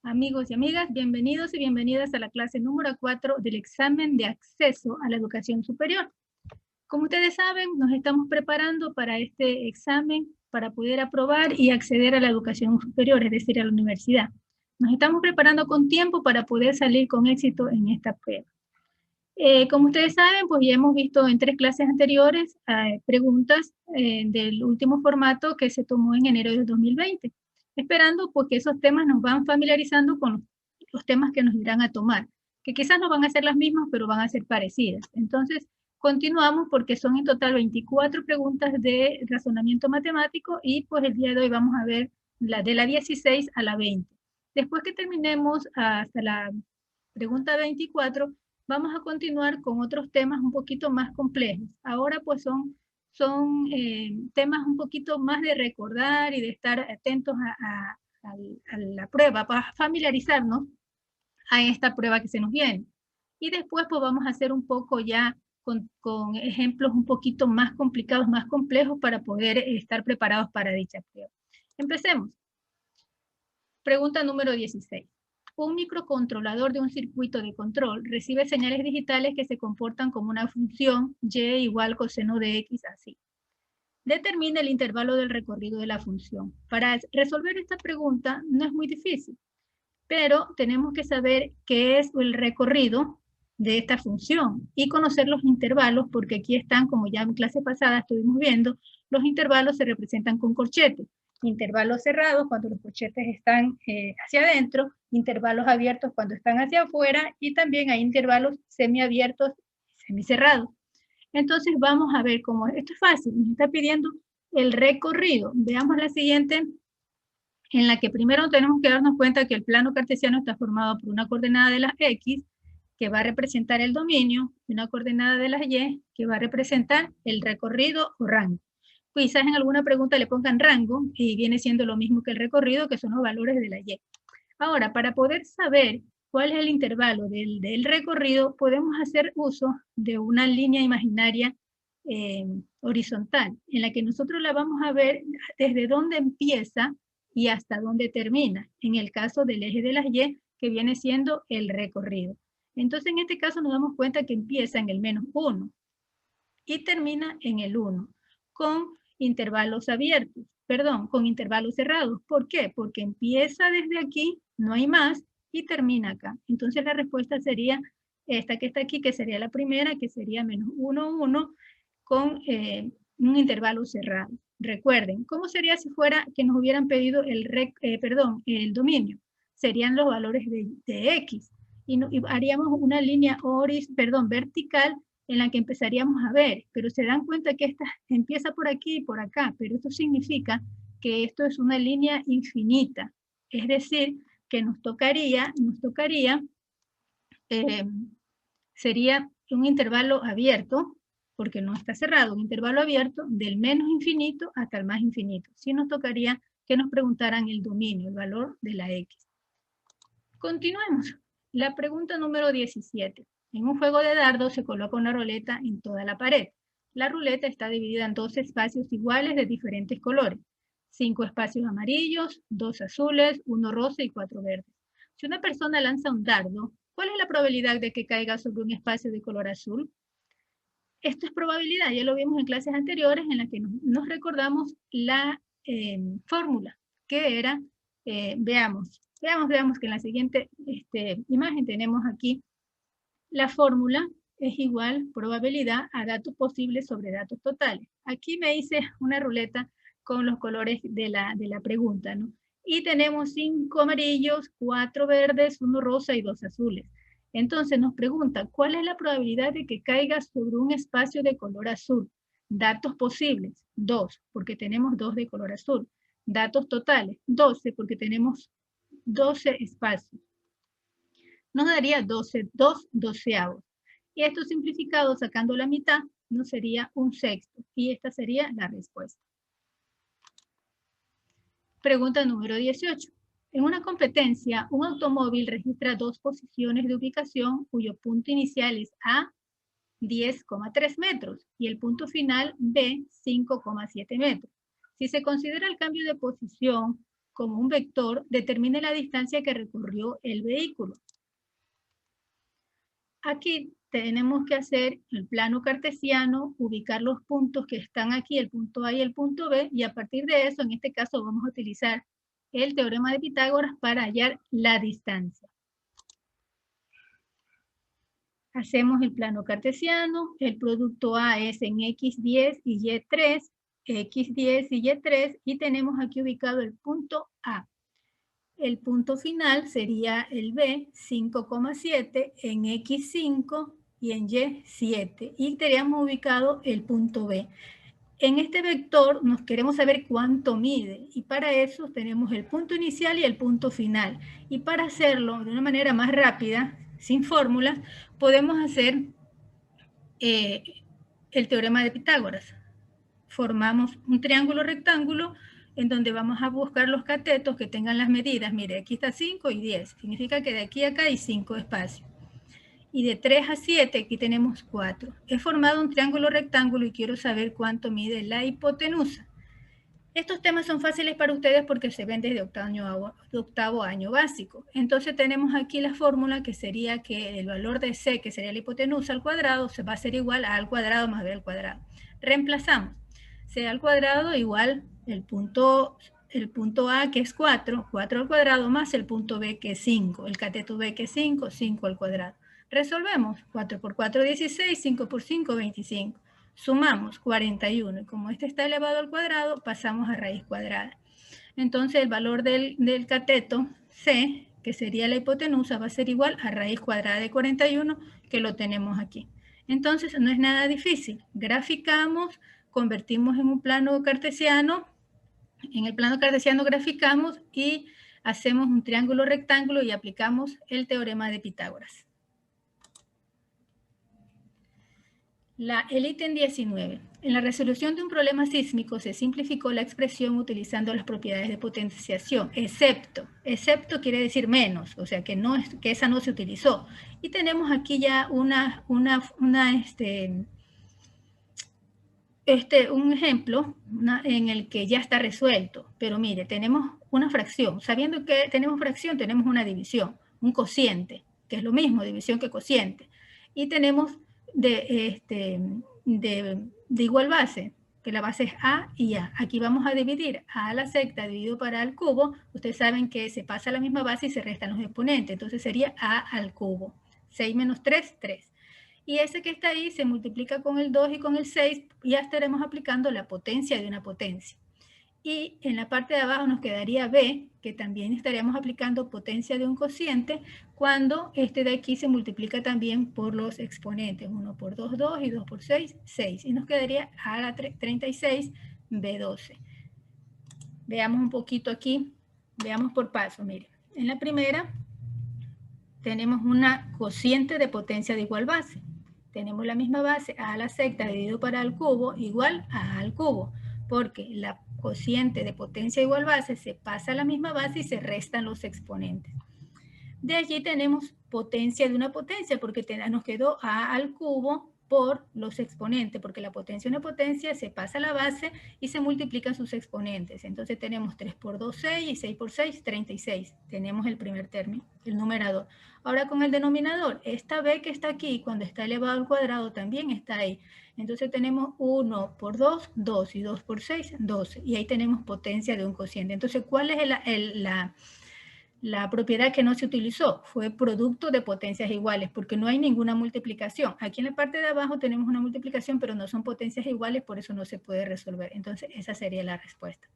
Amigos y amigas, bienvenidos y bienvenidas a la clase número 4 del examen de acceso a la educación superior. Como ustedes saben, nos estamos preparando para este examen para poder aprobar y acceder a la educación superior, es decir, a la universidad. Nos estamos preparando con tiempo para poder salir con éxito en esta prueba. Como ustedes saben, pues ya hemos visto en 3 clases anteriores preguntas del último formato que se tomó en enero del 2020, esperando pues que esos temas nos van familiarizando con los temas que nos irán a tomar, que quizás no van a ser las mismas, pero van a ser parecidas. Entonces, continuamos porque son en total 24 preguntas de razonamiento matemático y pues el día de hoy vamos a ver la de la 16 a la 20. Después que terminemos hasta la pregunta 24, vamos a continuar con otros temas un poquito más complejos. Ahora pues son temas un poquito más de recordar y de estar atentos a la prueba, para familiarizarnos a esta prueba que se nos viene. Y después pues vamos a hacer un poco ya con ejemplos un poquito más complicados, más complejos para poder estar preparados para dicha prueba. Empecemos. Pregunta número 16. Un microcontrolador de un circuito de control recibe señales digitales que se comportan como una función y igual coseno de x así. Determina el intervalo del recorrido de la función. Para resolver esta pregunta no es muy difícil, pero tenemos que saber qué es el recorrido de esta función y conocer los intervalos, porque aquí están, como ya en clase pasada estuvimos viendo, los intervalos se representan con corchetes. Intervalos cerrados cuando los corchetes están hacia adentro, intervalos abiertos cuando están hacia afuera, y también hay intervalos semiabiertos y semicerrados. Entonces vamos a ver cómo esto es fácil, nos está pidiendo el recorrido. Veamos la siguiente, en la que primero tenemos que darnos cuenta que el plano cartesiano está formado por una coordenada de las x, que va a representar el dominio, y una coordenada de las y, que va a representar el recorrido o rango. Quizás en alguna pregunta le pongan rango, y viene siendo lo mismo que el recorrido, que son los valores de la y. Ahora, para poder saber cuál es el intervalo del recorrido, podemos hacer uso de una línea imaginaria horizontal, en la que nosotros la vamos a ver desde dónde empieza y hasta dónde termina, en el caso del eje de las y, que viene siendo el recorrido. Entonces, en este caso nos damos cuenta que empieza en el menos 1 y termina en el 1, con intervalos abiertos, perdón, con intervalos cerrados. ¿Por qué? Porque empieza desde aquí, no hay más, y termina acá. Entonces la respuesta sería esta que está aquí, que sería la primera, que sería menos 1, 1, con un intervalo cerrado. Recuerden, ¿cómo sería si fuera que nos hubieran pedido el dominio? Serían los valores de x, y haríamos una línea vertical en la que empezaríamos a ver, pero se dan cuenta que esta empieza por aquí y por acá, pero esto significa que esto es una línea infinita, es decir, que nos tocaría sería un intervalo abierto, porque no está cerrado, un intervalo abierto del menos infinito hasta el más infinito. Sí nos tocaría que nos preguntaran el dominio, el valor de la x. Continuemos. La pregunta número 17. En un juego de dardos se coloca una ruleta en toda la pared. La ruleta está dividida en 2 espacios iguales de diferentes colores. 5 espacios amarillos, 2 azules, 1 rosa y 4 verdes. Si una persona lanza un dardo, ¿cuál es la probabilidad de que caiga sobre un espacio de color azul? Esto es probabilidad, ya lo vimos en clases anteriores en las que nos recordamos la fórmula, que era, veamos que en la siguiente imagen tenemos aquí la fórmula es igual probabilidad a datos posibles sobre datos totales. Aquí me hice una ruleta con los colores de la pregunta, ¿no? Y tenemos 5 amarillos, 4 verdes, 1 rosa y 2 azules. Entonces nos pregunta, ¿cuál es la probabilidad de que caiga sobre un espacio de color azul? Datos posibles, 2, porque tenemos 2 de color azul. Datos totales, 12, porque tenemos 12 espacios. Nos daría 2 doceavos. Y esto simplificado sacando la mitad nos sería un sexto. Y esta sería la respuesta. Pregunta número 18. En una competencia, un automóvil registra 2 posiciones de ubicación cuyo punto inicial es A, 10,3 metros, y el punto final B, 5,7 metros. Si se considera el cambio de posición como un vector, determine la distancia que recorrió el vehículo. Aquí tenemos que hacer el plano cartesiano, ubicar los puntos que están aquí, el punto A y el punto B, y a partir de eso, en este caso, vamos a utilizar el teorema de Pitágoras para hallar la distancia. Hacemos el plano cartesiano, el producto A es en X10 y Y3, X10 y Y3, y tenemos aquí ubicado el punto A. El punto final sería el B, 5,7 en X5 y en Y7. Y teníamos ubicado el punto B. En este vector nos queremos saber cuánto mide y para eso tenemos el punto inicial y el punto final. Y para hacerlo de una manera más rápida, sin fórmulas, podemos hacer el teorema de Pitágoras. Formamos un triángulo rectángulo en donde vamos a buscar los catetos que tengan las medidas. Mire, aquí está 5 y 10. Significa que de aquí a acá hay 5 espacios. Y de 3 a 7 aquí tenemos 4. He formado un triángulo rectángulo y quiero saber cuánto mide la hipotenusa. Estos temas son fáciles para ustedes porque se ven desde octavo año básico. Entonces tenemos aquí la fórmula que sería que el valor de C, que sería la hipotenusa al cuadrado, se va a ser igual a A al cuadrado más B al cuadrado. Reemplazamos. C al cuadrado igual el punto A, que es 4, 4 al cuadrado, más el punto B, que es 5. El cateto B, que es 5, 5 al cuadrado. Resolvemos. 4 por 4, 16, 5 por 5, 25. Sumamos 41, y como este está elevado al cuadrado, pasamos a raíz cuadrada. Entonces el valor del cateto C, que sería la hipotenusa, va a ser igual a raíz cuadrada de 41, que lo tenemos aquí. Entonces no es nada difícil. Graficamos, convertimos en un plano cartesiano. En el plano cartesiano graficamos y hacemos un triángulo rectángulo y aplicamos el teorema de Pitágoras. El ítem 19. En la resolución de un problema sísmico se simplificó la expresión utilizando las propiedades de potenciación, excepto quiere decir menos, o sea que esa no se utilizó. Y tenemos aquí ya un ejemplo en el que ya está resuelto. Pero mire, tenemos una fracción. Sabiendo que tenemos fracción, tenemos una división, un cociente, que es lo mismo, división que cociente. Y tenemos de igual base, que la base es A y A. Aquí vamos a dividir A a la sexta dividido para A al cubo. Ustedes saben que se pasa a la misma base y se restan los exponentes. Entonces sería A al cubo. 6 menos 3, 3. Y ese que está ahí se multiplica con el 2 y con el 6. Y ya estaremos aplicando la potencia de una potencia. Y en la parte de abajo nos quedaría B, que también estaríamos aplicando potencia de un cociente, cuando este de aquí se multiplica también por los exponentes. 1 por 2, 2, y 2 por 6, 6. Y nos quedaría A a la 36, B 12. Veamos un poquito aquí, veamos por paso. Miren, en la primera tenemos una cociente de potencia de igual base. Tenemos la misma base, A a la sexta dividido para A al cubo, igual a A al cubo, porque la cociente de potencia igual base se pasa a la misma base y se restan los exponentes. De allí tenemos potencia de una potencia, porque nos quedó A al cubo por los exponentes, porque la potencia de una potencia se pasa a la base y se multiplican sus exponentes. Entonces tenemos 3 por 2, 6, y 6 por 6, 36. Tenemos el primer término, el numerador. Ahora con el denominador, esta B que está aquí, cuando está elevado al cuadrado, también está ahí. Entonces tenemos 1 por 2, 2, y 2 por 6, 12. Y ahí tenemos potencia de un cociente. Entonces, ¿cuál es la propiedad que no se utilizó? Fue producto de potencias iguales, porque no hay ninguna multiplicación. Aquí en la parte de abajo tenemos una multiplicación, pero no son potencias iguales, por eso no se puede resolver. Entonces, esa sería la respuesta.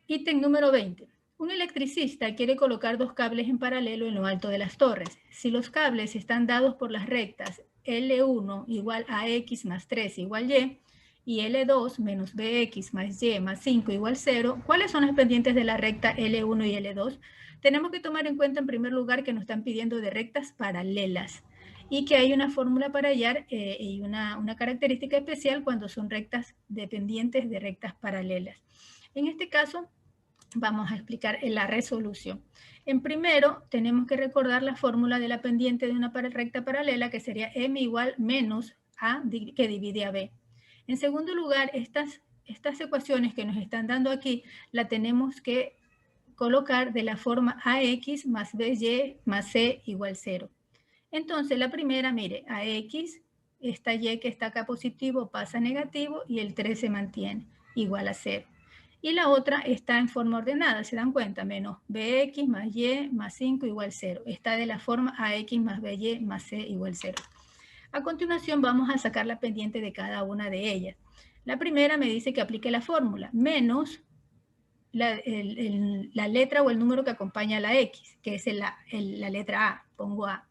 Ítem número 20. Un electricista quiere colocar dos cables en paralelo en lo alto de las torres. Si los cables están dados por las rectas L1 igual a X más 3 igual Y, y L2 menos BX más Y más 5 igual 0, ¿cuáles son las pendientes de la recta L1 y L2? Tenemos que tomar en cuenta en primer lugar que nos están pidiendo de rectas paralelas y que hay una fórmula para hallar y una característica especial cuando son rectas dependientes de rectas paralelas. En este caso, vamos a explicar la resolución. En primero, tenemos que recordar la fórmula de la pendiente de una recta paralela, que sería M igual menos A que divide a B. En segundo lugar, estas estas ecuaciones que nos están dando aquí, la tenemos que colocar de la forma AX más BY más C igual 0. Entonces, la primera, mire, AX, esta Y que está acá positivo pasa a negativo y el 3 se mantiene, igual a 0. Y la otra está en forma ordenada, ¿se dan cuenta? Menos BX más Y más 5 igual 0. Está de la forma AX más BY más C igual 0. A continuación vamos a sacar la pendiente de cada una de ellas. La primera me dice que aplique la fórmula, menos la letra o el número que acompaña a la X, que es la letra A, pongo A,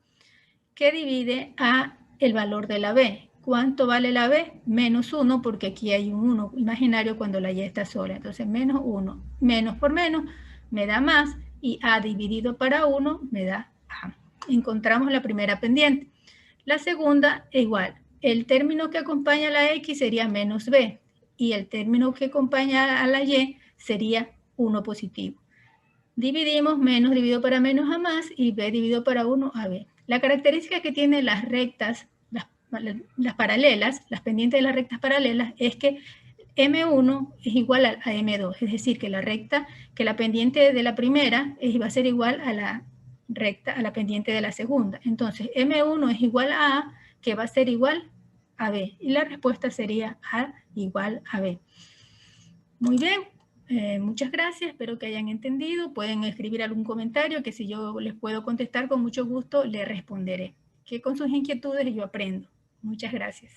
que divide a el valor de la B. ¿Cuánto vale la B? Menos 1, porque aquí hay un 1 imaginario cuando la Y está sola. Entonces, menos 1. Menos por menos me da más, y A dividido para 1 me da A. Encontramos la primera pendiente. La segunda es igual. El término que acompaña a la X sería menos B, y el término que acompaña a la Y sería 1 positivo. Dividimos menos dividido para menos a más y B dividido para 1 a B. La característica que tienen las rectas, las paralelas, las pendientes de las rectas paralelas, es que M1 es igual a M2, es decir, que la pendiente de la primera va a ser igual a la pendiente de la segunda. Entonces, M1 es igual a A, que va a ser igual a B. Y la respuesta sería A igual a B. Muy bien. Muchas gracias, espero que hayan entendido. Pueden escribir algún comentario que si yo les puedo contestar con mucho gusto, les responderé. Que con sus inquietudes yo aprendo. Muchas gracias.